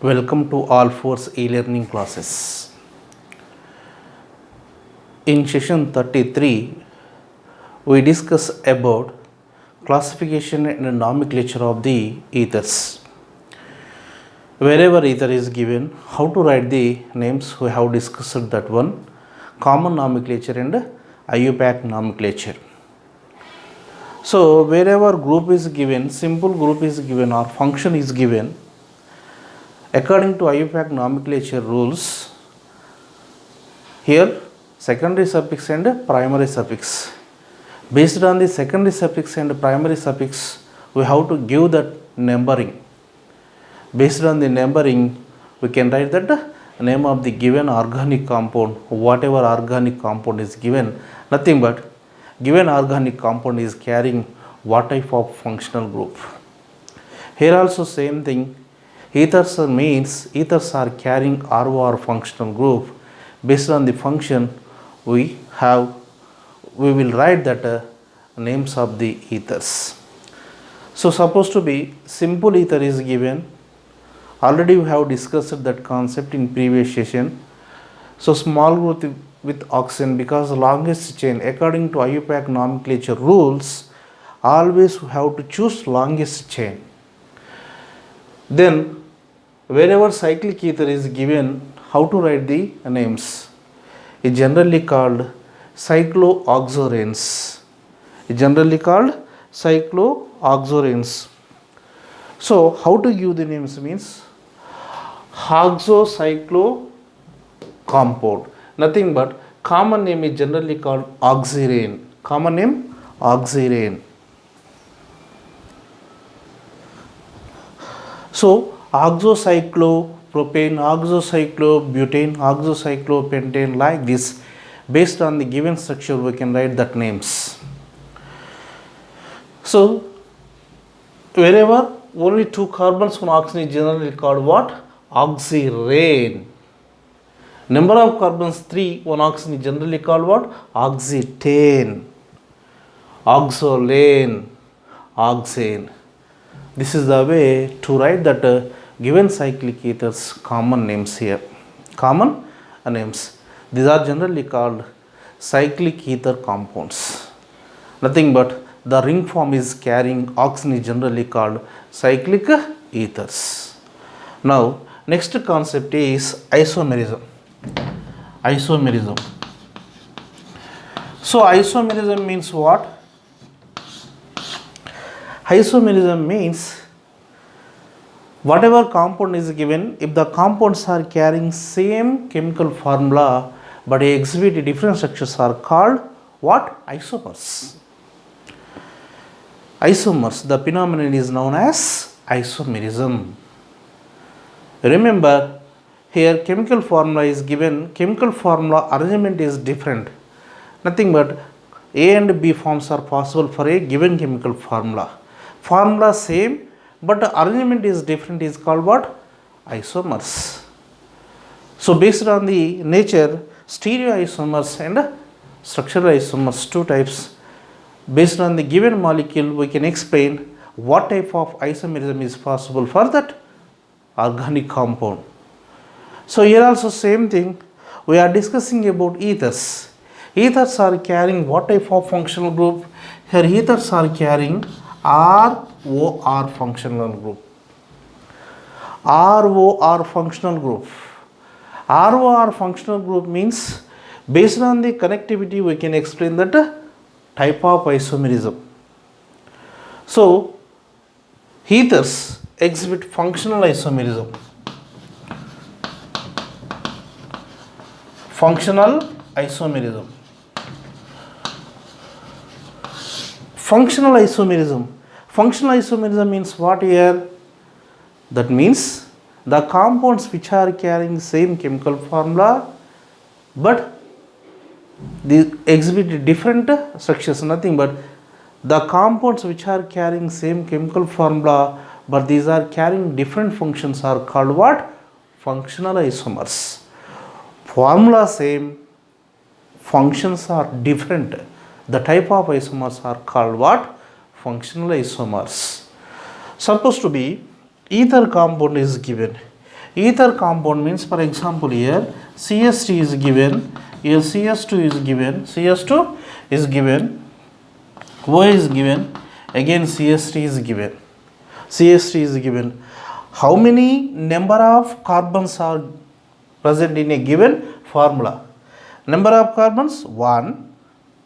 Welcome to All Force e-learning classes. In session 33, we discuss about classification and nomenclature of the ethers. Wherever ether is given, how to write the names, we have discussed that one. Common nomenclature and IUPAC nomenclature. So, wherever group is given, simple group is given or function is given, according to IUPAC nomenclature rules, here secondary suffix and primary suffix. Based on the secondary suffix and primary suffix, we have to give that numbering. Based on the numbering, we can write that name of the given organic compound, whatever organic compound is given, nothing but given organic compound is carrying what type of functional group. Here also same thing. Ethers are carrying ROR functional group. Based on the function, we will write that names of the ethers. So supposed to be simple ether is given. Already we have discussed that concept in previous session. So small group with oxygen, because longest chain according to IUPAC nomenclature rules, always we have to choose longest chain. Then wherever cyclic ether is given, how to write the names? Is generally called cyclooxorenes. So how to give the names means oxocyclo compound. Nothing but common name is generally called oxirane. Common name oxirane. So oxocyclopropane, oxocyclobutane, oxocyclopentane, like this. Based on the given structure, we can write that names. So wherever only two carbons on oxygen is generally called what? Oxirane. Number of carbons 3 on oxygen is generally called what? Oxetane, oxolane, oxane. This is the way to write that given cyclic ethers common names here. Common names. These are generally called cyclic ether compounds. Nothing but the ring form is carrying oxygen is generally called cyclic ethers. Now, next concept is isomerism. So, isomerism means what? Isomerism means whatever compound is given, if the compounds are carrying same chemical formula but exhibit different structures, are called what? Isomers. The phenomenon is known as isomerism. Remember, here chemical formula is given, chemical formula arrangement is different. Nothing but A and B forms are possible for a given chemical formula. Formula same, but the arrangement is different, is called what? Isomers. So based on the nature, stereoisomers and structural isomers, two types. Based on the given molecule, we can explain what type of isomerism is possible for that organic compound. So here also same thing, we are discussing about ethers. Ethers are carrying what type of functional group? Here ethers are carrying ROR functional group. ROR functional group. ROR functional group means based on the connectivity we can explain that type of isomerism. So ethers exhibit functional isomerism. Functional isomerism. Functional isomerism means what here? That means the compounds which are carrying same chemical formula but they exhibit different structures. Nothing but the compounds which are carrying same chemical formula but these are carrying different functions are called what? Functional isomers. Formula same, functions are different. The type of isomers are called what? Functional isomers. Supposed to be ether compound is given. Ether compound means, for example, here CH3 is given, here CH2 is given, CH2 is given, OH is given, again CH3 is given, CH3 is given. How many number of carbons are present in a given formula? Number of carbons 1,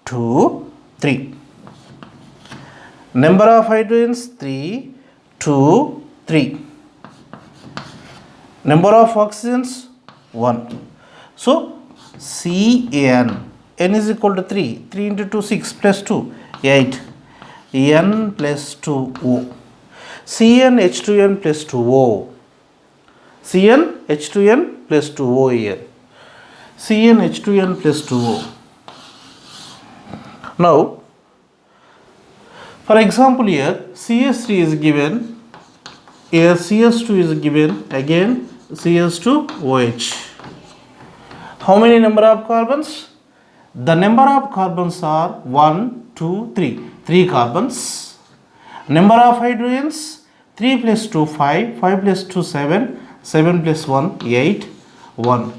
2, 3. Number of hydrogens 3, 2, 3. Number of oxygens 1. So Cn, n is equal to 3. 3 into 2, 6 plus 2, 8. N plus 2O. Cn H2n plus 2O. Cn H2n plus 2O here. Cn H2n plus 2O. Now, for example, here CH3 is given, here CH2 is given, again CH2OH. How many number of carbons? The number of carbons are 1, 2, 3. 3 carbons. Number of hydrogens 3 plus 2, 5. 5 plus 2, 7. 7 plus 1, 8. 1.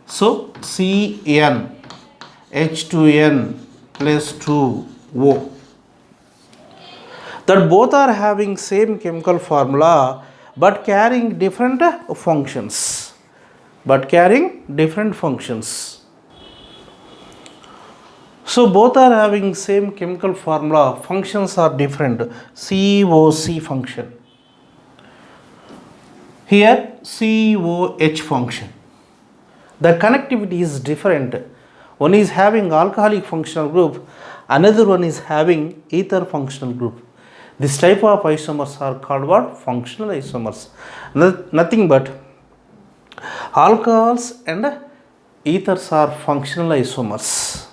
So Cn H2n plus 2O. That both are having same chemical formula but carrying different functions. So both are having same chemical formula, functions are different. COC function. Here COH function. The connectivity is different. One is having alcoholic functional group, another one is having ether functional group. This type of isomers are called what? Functional isomers. Nothing but alcohols and ethers are functional isomers.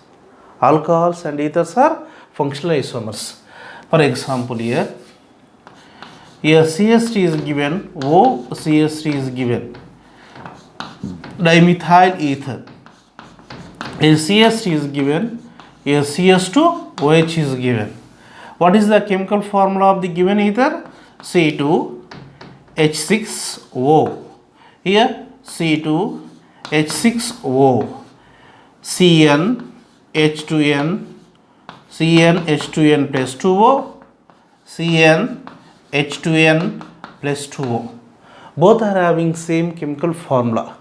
Alcohols and ethers are functional isomers. For example, here CH3 is given, OCH3 is given, dimethyl ether. Here CH3 is given, here CH2OH is given. What is the chemical formula of the given ether? C2H6O. Here C2H6O. CnH2n plus 2O. CnH2n plus 2O. Both are having same chemical formula.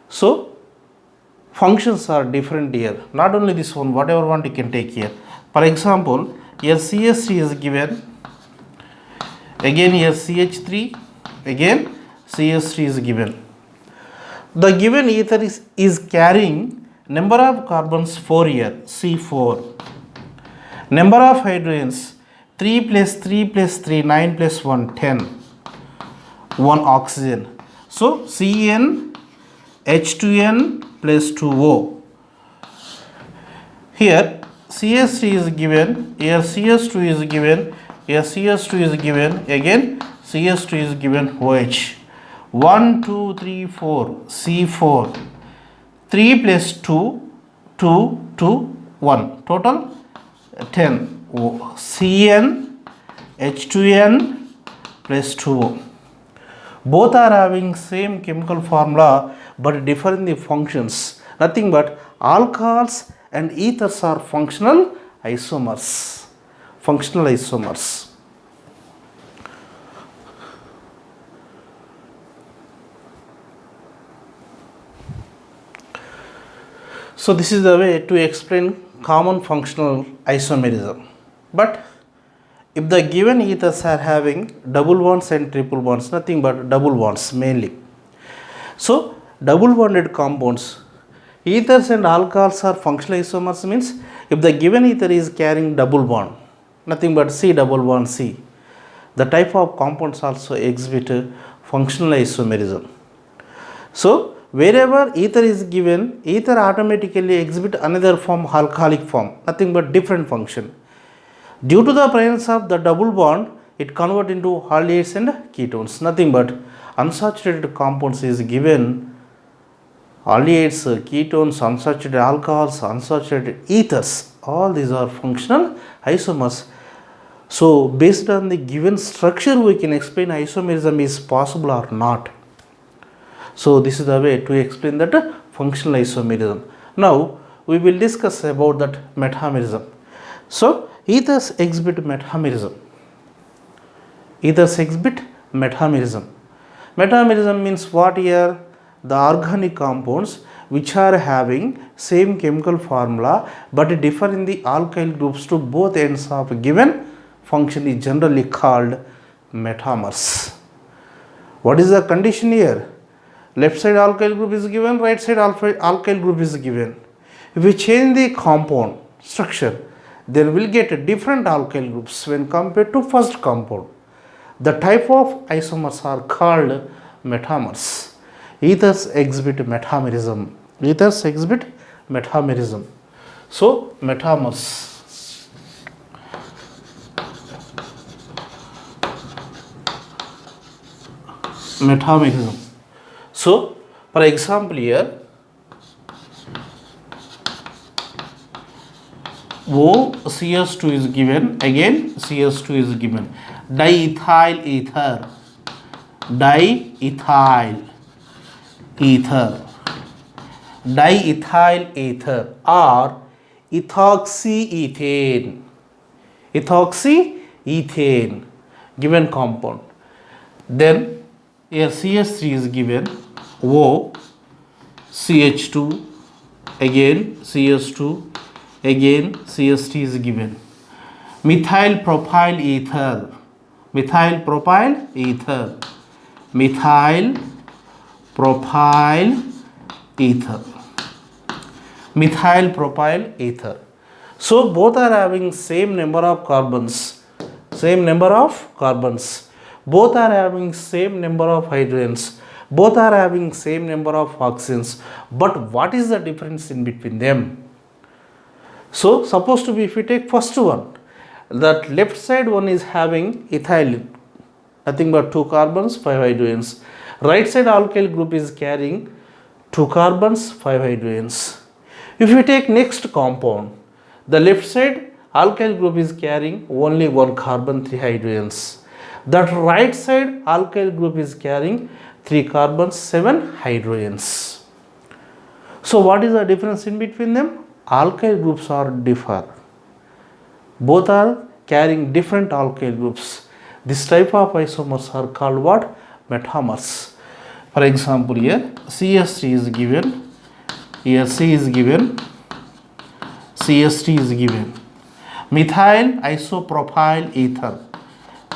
So functions are different here. Not only this one, whatever one you can take here. For example, here CH3 is given, again here CH3, again CH3 is given. The given ether is carrying number of carbons 4 here, C4. Number of hydrogens 3 plus 3 plus 3, 9 plus 1, 10. 1 oxygen. So Cn H2n plus 2O. Here CH3 is given, here CH2 is given, here CH2 is given, again CH2 is given OH. 1, 2, 3, 4, C4. 3 plus 2, 2, 2, 1. Total 10. Cn H2n plus 2O. Both are having same chemical formula but differ in the functions. Nothing but alcohols and ethers are functional isomers. So this is the way to explain common functional isomerism. But if the given ethers are having double bonds and triple bonds, nothing but double bonds mainly. So double bonded compounds, ethers and alcohols are functional isomers means if the given ether is carrying double bond, nothing but C double bond C. The type of compounds also exhibit functional isomerism. So wherever ether is given, ether automatically exhibit another form, alcoholic form, nothing but different function. Due to the presence of the double bond, it converts into aldehydes and ketones, nothing but unsaturated compounds is given, aldehydes, ketones, unsaturated alcohols, unsaturated ethers, all these are functional isomers. So based on the given structure, we can explain isomerism is possible or not. So this is the way to explain that functional isomerism. Now we will discuss about that metamerism. So ethers exhibit metamerism. Ethers exhibit metamerism. Metamerism means what here? The organic compounds which are having same chemical formula but differ in the alkyl groups to both ends of a given function is generally called metamers. What is the condition here? Left side alkyl group is given, right side alkyl group is given. If we change the compound structure, then we will get different alkyl groups when compared to first compound. The type of isomers are called metamers. Ethers exhibit metamerism. Ethers exhibit metamerism. So metamers. Metamerism. So for example here, OCS2 is given, again CS2 is given. Diethyl ether, diethyl ether, diethyl ether or ethoxyethane, ethoxyethane given compound. Then here CS3 is given, O CH2, again CS2, again CST is given. Methyl propyl ether, methyl propyl ether, methyl propyl ether, methyl propyl ether. So both are having same number of carbons, same number of carbons. Both are having same number of hydrogens. Both are having same number of oxygens. But what is the difference in between them? So supposed to be, if we take first one, that left side one is having ethyl, nothing but 2 carbons, 5 hydrogens. Right side alkyl group is carrying 2 carbons, 5 hydrogens. If we take next compound, the left side alkyl group is carrying only 1 carbon, 3 hydrogens. That right side alkyl group is carrying 3 carbons, 7 hydrogens. So what is the difference in between them? Alkyl groups are differ. Both are carrying different alkyl groups. This type of isomers are called what? Metamers. For example here CS3 is given, here C is given, CST is given. Methyl isopropyl ether,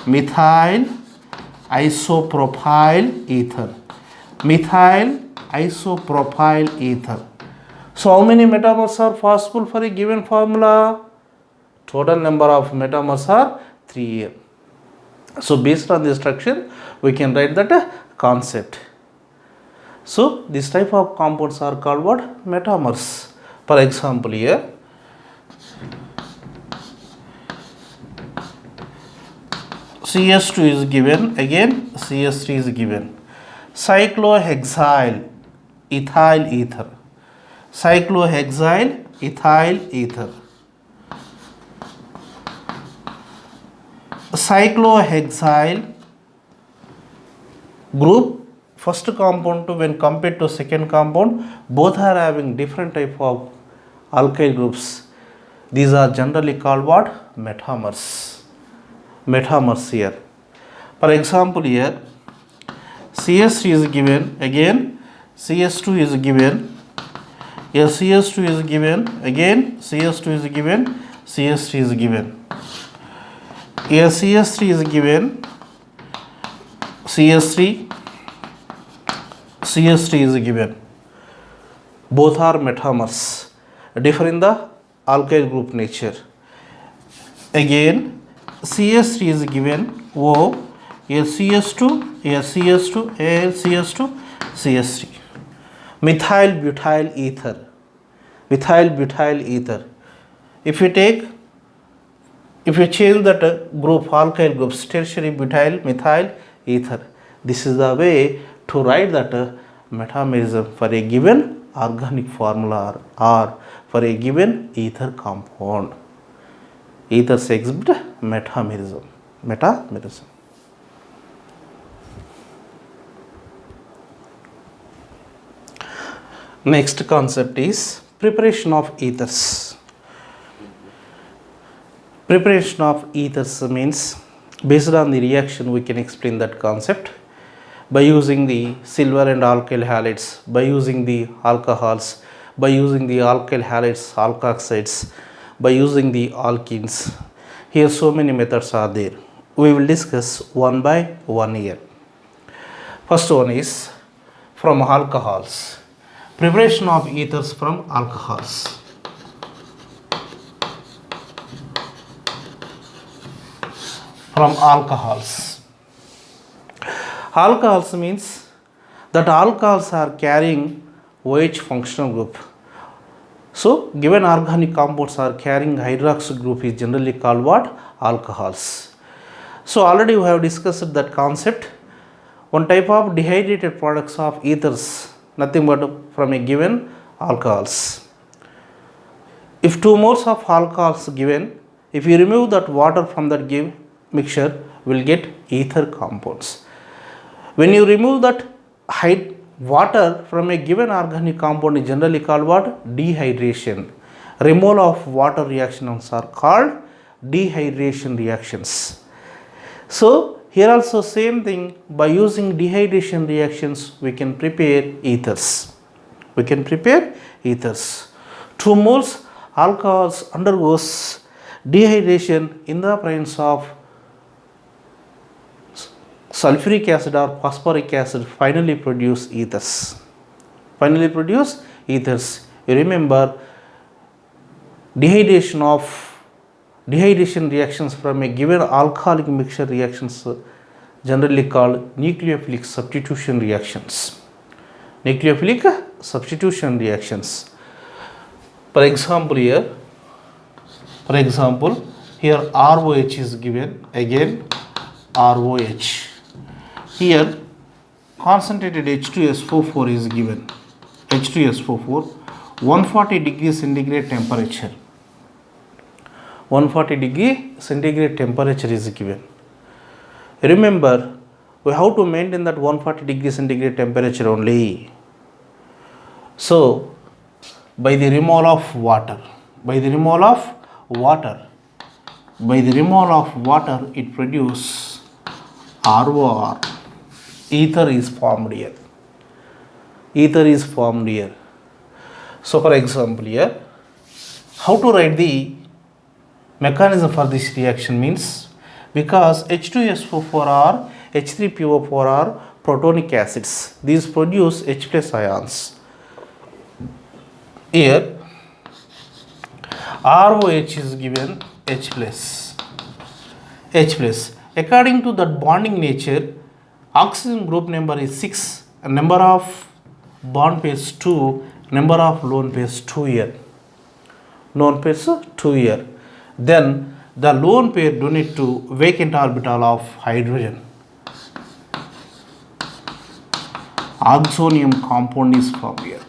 methyl isopropyl ether, methyl isopropyl ether. So how many metamers are possible for a given formula? Total number of metamers are 3. So based on this structure, we can write that concept. So this type of compounds are called what? Metamers. For example here, CS2 is given, again CS3 is given. Cyclohexyl ethyl ether, cyclohexyl ethyl ether, cyclohexyl group, first compound to when compared to second compound, both are having different type of alkyl groups. These are generally called what? Metamers. Metamers here. For example here, CS3 is given, again CS2 is given, here CS2 is given, again CS2 is given, CS3 is given. Here CS3 is given, CS3, CS3 is given. Both are metamers, differ in the alkyl group nature. Again CS3 is given, O, here CS2, here CS2, here CS2, CS3. Methyl butyl ether, methyl butyl ether. If you change that group, alkyl groups, tertiary butyl methyl ether, this is the way to write that metamerism for a given organic formula or for a given ether compound. Ethers exhibit metamerism. Metamerism. Next concept is preparation of ethers. Preparation of ethers means based on the reaction we can explain that concept by using the silver and alkyl halides, by using the alcohols, by using the alkyl halides, alkoxides, by using the alkenes. Here so many methods are there. We will discuss one by one here. First one is from alcohols. Preparation of ethers from alcohols. From alcohols. Alcohols means that alcohols are carrying OH functional group. So, given organic compounds are carrying hydroxy group is generally called what? Alcohols. So, already we have discussed that concept. One type of dehydrated products of ethers, nothing but from a given alcohols. If 2 moles of alcohols given, if you remove that water from that give mixture, will get ether compounds. When you remove that water from a given organic compound is generally called what? Dehydration. Removal of water reactions are called dehydration reactions. So, here also same thing, by using dehydration reactions we can prepare ethers. We can prepare ethers. 2 moles alcohols undergoes dehydration in the presence of sulfuric acid or phosphoric acid, finally produce ethers. Finally produce ethers. You remember dehydration reactions from a given alcoholic mixture reactions generally called nucleophilic substitution reactions. Nucleophilic substitution reactions. For example, here ROH is given, again ROH. Here concentrated H2SO4 is given, H2SO4, 140 degrees centigrade temperature. 140 degree centigrade temperature is given. Remember, we have to maintain that 140 degree centigrade temperature only. So, by the removal of water, it produces ROR. Ether is formed here. So, for example, here, how to write the mechanism for this reaction means, because H2SO4 or H3PO4 are protonic acids. These produce H plus ions. Here ROH is given H plus. According to that bonding nature, oxygen group number is 6, number of bond pairs 2, number of lone pairs 2 here. Then the lone pair donate to vacant orbital of hydrogen. Oxonium compound is formed here.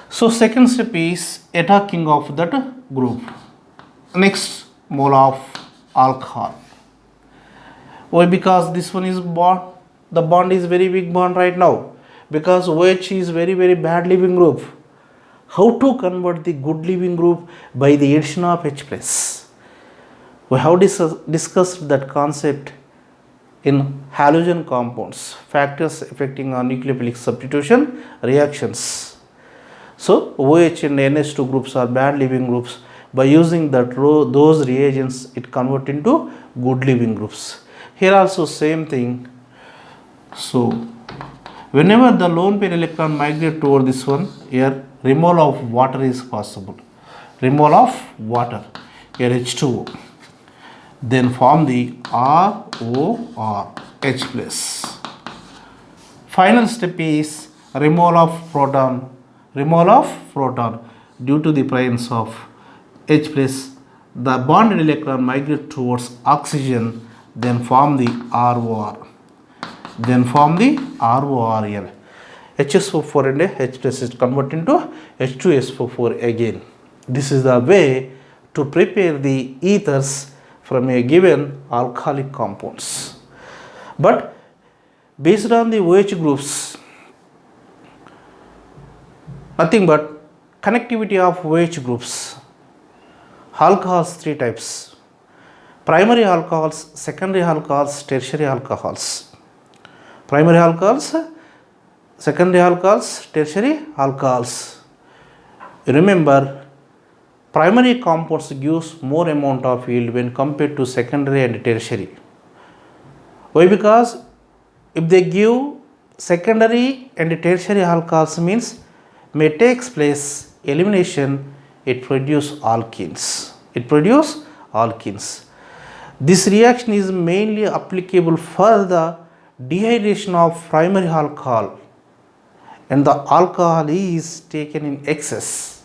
So, second step is attacking of that group. Next, mole of alcohol. Why? Because this one is bond. The bond is very weak bond right now. Because OH is very bad leaving group. How to convert the good leaving group? By the addition of H plus. We have discussed that concept in halogen compounds, factors affecting on nucleophilic substitution reactions. So, OH and NH2 groups are bad leaving groups. By using those reagents, it converts into good leaving groups. Here also same thing. So, whenever the lone pair electron migrate toward this one, here removal of water is possible. Removal of water, here H2O. Then form the ROR, H plus. Final step is removal of proton. Due to the presence of H plus, the bonded electron migrate towards oxygen, then form the ROR. here. HSO4 and H plus is converted into H2SO4 again. This is the way to prepare the ethers from a given alcoholic compounds. But based on the OH groups, nothing but connectivity of OH groups. Alcohols, three types: primary alcohols, secondary alcohols, tertiary alcohols. Primary alcohols, secondary alcohols, tertiary alcohols. Remember, primary compounds gives more amount of yield when compared to secondary and tertiary. Why? Because if they give secondary and tertiary alcohols, means may takes place elimination, it produce alkenes. This reaction is mainly applicable for the dehydration of primary alcohol, and the alcohol is taken in excess.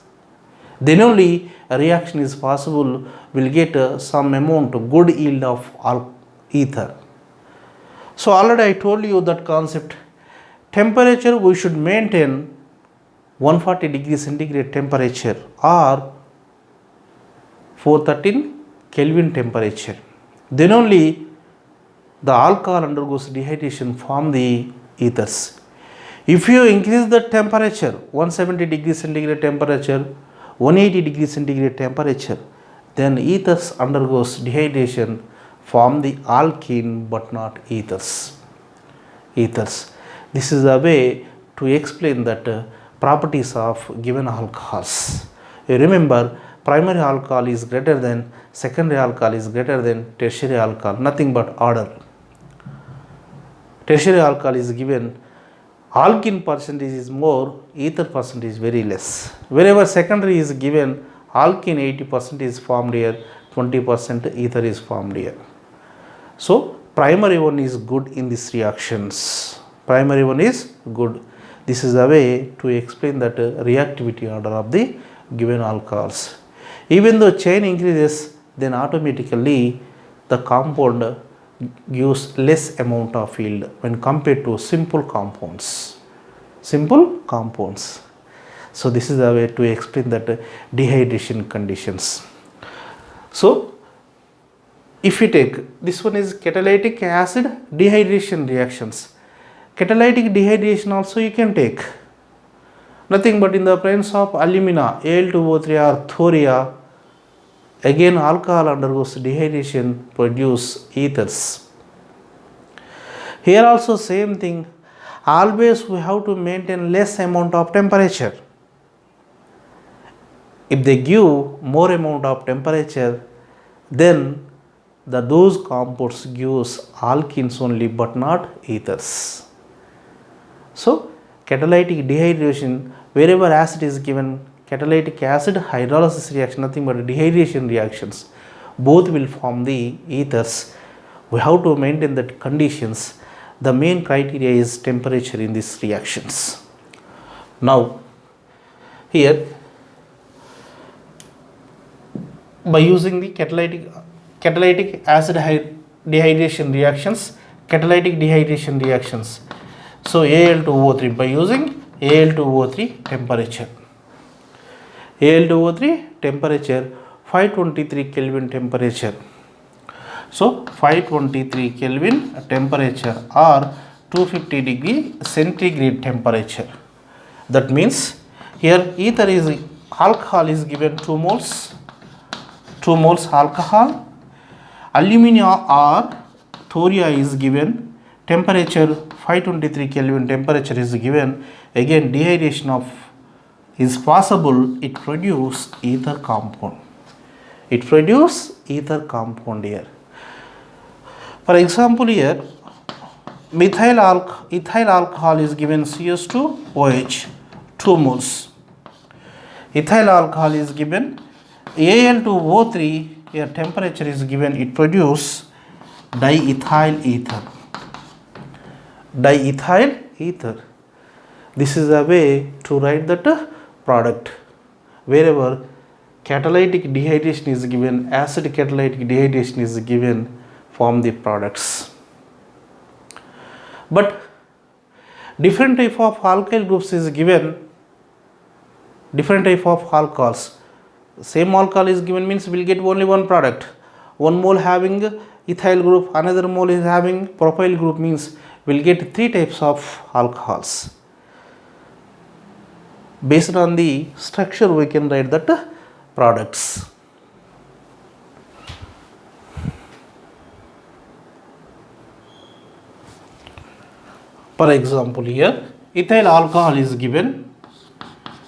Then only a reaction is possible, will get some amount of good yield of ether. So already I told you that concept. Temperature we should maintain 140 degrees centigrade temperature or 413 Kelvin temperature. Then only the alcohol undergoes dehydration from the ethers. If you increase the temperature 170 degrees centigrade temperature, 180 degrees centigrade temperature, then ethers undergoes dehydration from the alkene but not ethers. This is a way to explain that properties of given alcohols. You remember, primary alcohol is greater than secondary alcohol is greater than tertiary alcohol, nothing but order. Tertiary alcohol is given alkene percentage is more, ether percentage is very less. Wherever secondary is given, alkene 80% is formed here, 20% ether is formed here. So primary one is good in these reactions. Primary one is good. This is a way to explain that reactivity order of the given alcohols. Even though chain increases, then automatically the compound gives less amount of yield when compared to simple compounds. So this is the way to explain that dehydration conditions. So if we take this one is catalytic acid dehydration reactions. Catalytic dehydration also you can take. Nothing but in the presence of alumina, Al2O3 or thoria, again alcohol undergoes dehydration, produce ethers. Here also same thing, always we have to maintain less amount of temperature. If they give more amount of temperature, then those compounds gives alkenes only but not ethers. So catalytic dehydration, wherever acid is given, catalytic acid hydrolysis reaction, nothing but dehydration reactions, both will form the ethers. We have to maintain that conditions. The main criteria is temperature in these reactions. Now here, by using the catalytic acid dehydration reactions, so Al2O3, by using Al2O3 temperature, 523 Kelvin temperature. So 523 Kelvin temperature or 250 degree centigrade temperature. That means here ether is alcohol is given 2 moles alcohol, alumina or thoria is given, temperature 523 Kelvin temperature is given, again dehydration of is possible, it produce ether compound. Here. For example, here ethyl alcohol is given CS2OH 2 moles. Ethyl alcohol is given Al2O3, here temperature is given, it produce diethyl ether. This is a way to write that product. Wherever catalytic dehydration is given, acid catalytic dehydration is given, form the products. But different type of alkyl groups is given, different type of alcohols. Same alcohol is given means we'll get only one product. One mole having ethyl group, another mole is having propyl group, means we'll get 3 types of alcohols. Based on the structure we can write that products. For example, here ethyl alcohol is given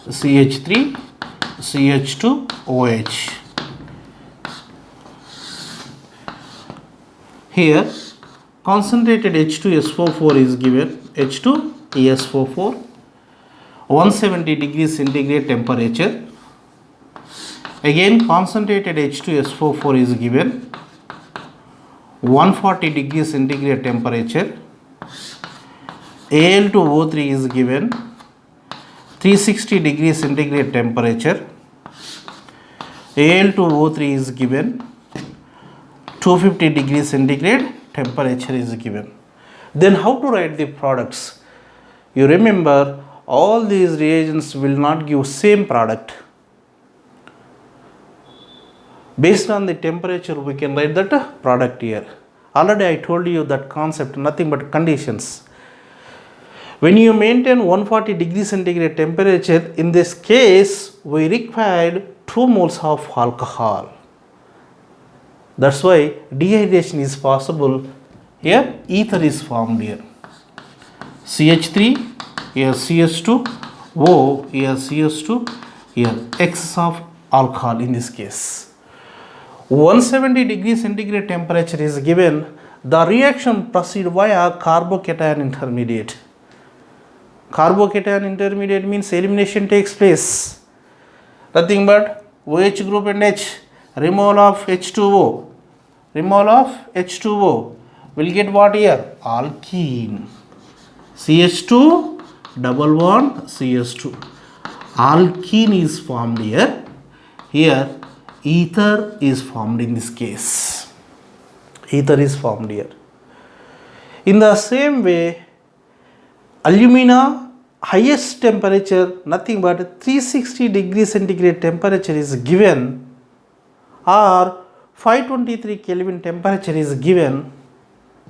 CH3 CH2 OH. Here concentrated H2SO4 is given H2ES44, 170 degrees centigrade temperature. Again concentrated H2SO4 is given 140 degrees centigrade temperature. Al2O3 is given 360 degrees centigrade temperature. Al2O3 is given 250 degrees centigrade temperature is given. Then how to write the products? You remember, all these reagents will not give same product. Based on the temperature we can write that product here. Already I told you that concept, nothing but conditions. When you maintain 140 degrees centigrade temperature, in this case we required 2 moles of alcohol. That's why dehydration is possible. Here ether is formed here. CH3, here CH2, O, here CH2, here excess of alcohol in this case. 170 degrees centigrade temperature is given. The reaction proceed via carbocation intermediate. Carbocation intermediate means elimination takes place. Nothing but OH group and H. Removal of H2O. Removal of H2O. Will get what here? Alkene. CH2 double bond CH2. Alkene is formed here. Here ether is formed in this case. Ether is formed here. In the same way, alumina highest temperature, nothing but 360 degrees centigrade temperature is given, or 523 Kelvin temperature is given.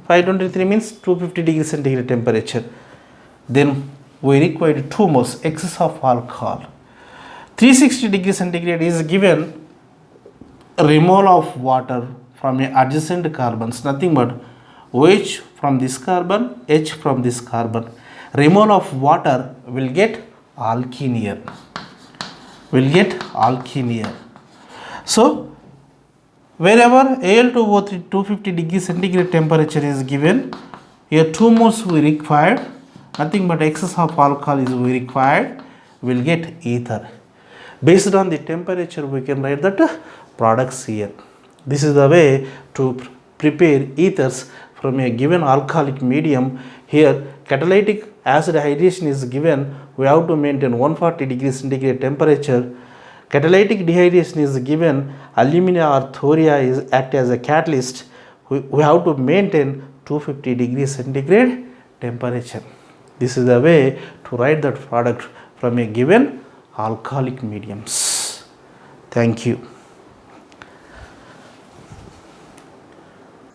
523 means 250 degrees centigrade temperature. Then we require 2 moles excess of alcohol. 360 degrees centigrade is given. Removal of water from adjacent carbons, nothing but OH from this carbon, H from this carbon. Removal of water will get alkene here. Will get alkene here. So wherever Al2O3 250 degrees centigrade temperature is given, here 2 moles we required, nothing but excess of alcohol is we required, will get ether. Based on the temperature we can write that products here. This is the way to prepare ethers from a given alcoholic medium. Here catalytic acid hydration is given. We have to maintain 140 degrees centigrade temperature. Catalytic dehydration is given. Alumina or thoria is act as a catalyst. We have to maintain 250 degrees centigrade temperature. This is the way to write that product from a given alcoholic mediums. Thank you.